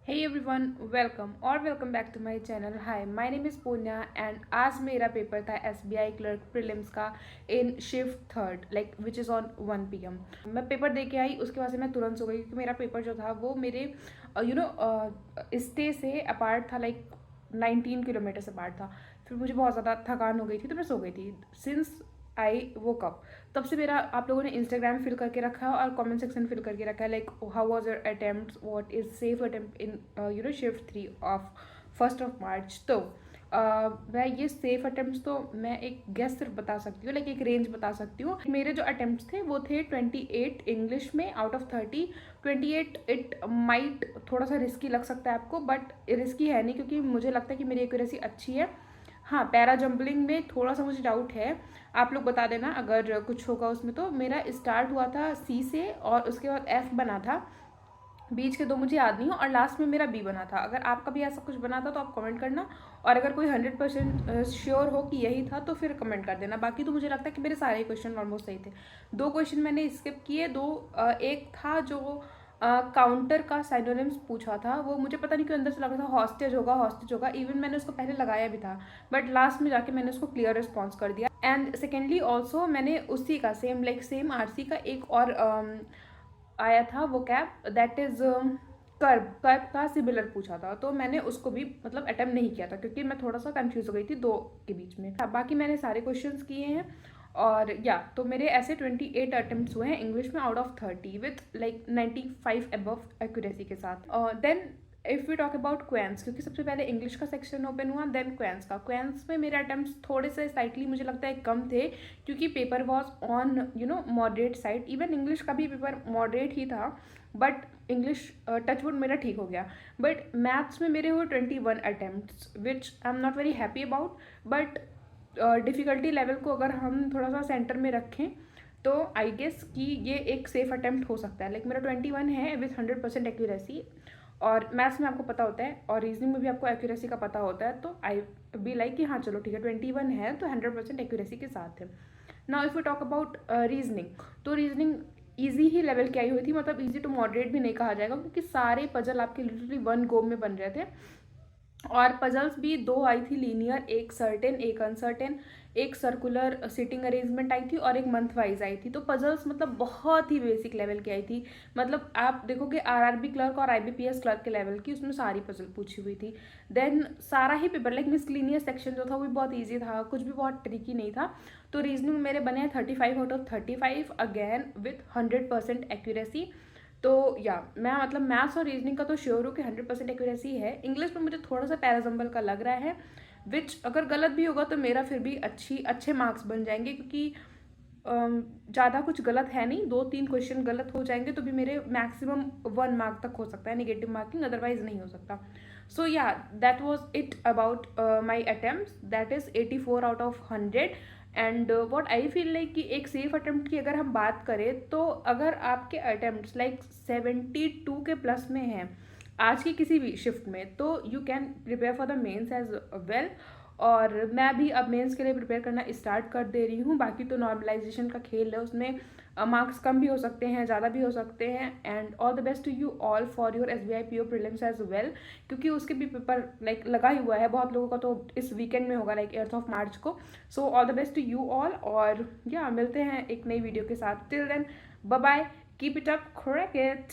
Hey everyone, welcome back to my channel. Hi, my name is Punya and आज मेरा paper था SBI clerk prelims का in shift third which is on 1 PM। मैं paper दे के आई, उसके बाद से मैं तुरंत सो गई क्योंकि मेरा पेपर जो था वो मेरे स्टे से अपार्ट था, 19 किलोमीटर से अपार्ट था। फिर मुझे बहुत ज़्यादा थकान हो गई थी तो मैं सो गई थी। सिंस आई वो कप तब से मेरा आप लोगों ने इंस्टाग्राम फिल करके रखा है और कमेंट सेक्शन फिल करके रखा है, how was your attempt, what is safe attempt in shift 3 of 1 March। तो मैं ये सेफ अटेम्प्ट तो मैं एक गेस सिर्फ बता सकती हूँ, एक रेंज बता सकती हूँ। मेरे जो अटेम्प्ट थे वो थे 28 इंग्लिश में आउट ऑफ 30। 28 इट माइट थोड़ा सा रिस्की लग सकता है आपको, बट रिस्की है नहीं क्योंकि मुझे लगता है कि मेरी एक्यूरेसी अच्छी है। हाँ, पैरा जंपलिंग में थोड़ा सा मुझे डाउट है, आप लोग बता देना अगर कुछ होगा उसमें। तो मेरा स्टार्ट हुआ था सी से और उसके बाद एफ बना था, बीच के दो मुझे याद नहीं हो, और लास्ट में मेरा बी बना था। अगर आपका भी ऐसा कुछ बना था तो आप कमेंट करना, और अगर कोई 100% श्योर हो कि यही था तो फिर कमेंट कर देना। बाकी तो मुझे लगता है कि मेरे सारे क्वेश्चन ऑलमोस्ट सही थे। 2 क्वेश्चन मैंने स्किप किए, एक था जो काउंटर का साइनोनिम्स पूछा था, वो मुझे पता नहीं क्यों अंदर से लगा था हॉस्टेज होगा। इवन मैंने उसको पहले लगाया भी था, बट लास्ट में जाके मैंने उसको क्लियर रिस्पॉन्स कर दिया। एंड सेकेंडली ऑल्सो मैंने उसी का सेम आरसी का एक और आया था वो कैप, दैट इज कर्व का सिमिलर पूछा था, तो मैंने उसको भी अटेम्प्ट नहीं किया था क्योंकि मैं थोड़ा सा कंफ्यूज हो गई थी दो के बीच में। बाकी मैंने सारे क्वेश्चंस किए हैं और तो मेरे ऐसे 28 अटेम्प्ट्स हुए हैं इंग्लिश में out of 30 with 95 above accuracy के साथ। Then if we talk about quants, क्योंकि सबसे पहले इंग्लिश का सेक्शन ओपन हुआ, देन क्वेंस में मेरे अटेम्प्ट्स थोड़े से स्लाइटली मुझे लगता है कम थे क्योंकि paper was on moderate side. Even English का भी पेपर मॉडरेट ही था, बट इंग्लिश टचवुड मेरा ठीक हो गया। बट मैथ्स में मेरे हुए 21 attempts which I am not very happy about. But difficulty level को अगर हम थोड़ा सा सेंटर में रखें तो आई गेस कि ये एक सेफ अटेम्प्ट हो सकता है। मेरा 21 है विथ 100% एक्यूरेसी, और मैथ्स में आपको पता होता है और रीजनिंग में भी आपको एक्यूरेसी का पता होता है, तो आई बी कि हाँ चलो ठीक है, 21 है तो 100% एक्यूरेसी के साथ है। Now if you talk about reasoning, तो रीजनिंग ईजी ही लेवल की आई हुई थी, ईजी टू मॉडरेट भी नहीं कहा जाएगा क्योंकि सारे पजल आपके लिटरली वन गो में बन रहे थे। और पजल्स भी दो आई थी लीनियर, एक सर्टेन एक अनसर्टेन, एक सर्कुलर सिटिंग अरेंजमेंट आई थी और एक मंथ वाइज आई थी। तो पजल्स बहुत ही बेसिक लेवल की आई थी, आप देखोगे आरआरबी क्लर्क और आईबीपीएस क्लर्क के लेवल की, उसमें सारी पजल पूछी हुई थी। देन सारा ही पेपर मिसलिनियस सेक्शन जो था वो भी बहुत ईजी था, कुछ भी बहुत ट्रिकी नहीं था। तो रीजनिंग मेरे बने हैं 35 out of 35 again with 100% accuracy. तो मैं मैथ्स और रीजनिंग का तो श्योर हूँ कि 100% एक्यूरेसी है। इंग्लिश में मुझे थोड़ा सा पैराजम्बल का लग रहा है, विच अगर गलत भी होगा तो मेरा फिर भी अच्छे मार्क्स बन जाएंगे क्योंकि ज़्यादा कुछ गलत है नहीं, 2-3 क्वेश्चन गलत हो जाएंगे तो भी मेरे मैक्सिमम 1 मार्क तक हो सकता है नेगेटिव मार्किंग, अदरवाइज नहीं हो सकता। So that was it about my attempt, that is 84 out of 100। And what I feel कि एक सेफ अटेम्प्ट की अगर हम बात करें तो अगर आपके अटेम्प्ट 72 के प्लस में हैं आज की किसी भी शिफ्ट में, तो you can prepare for the mains as well. और मैं भी अब मेंस के लिए प्रिपेयर करना स्टार्ट कर दे रही हूँ। बाकी तो नॉर्मलाइजेशन का खेल है, उसमें मार्क्स कम भी हो सकते हैं, ज़्यादा भी हो सकते हैं। And all the best to you all for your SBI PO prelims as well, क्योंकि उसके भी पेपर लगा ही हुआ है बहुत लोगों का, तो इस वीकेंड में होगा 8 March को। So all the best to you all, और मिलते हैं एक नई वीडियो के साथ। Till then bye bye, keep it up, crack it.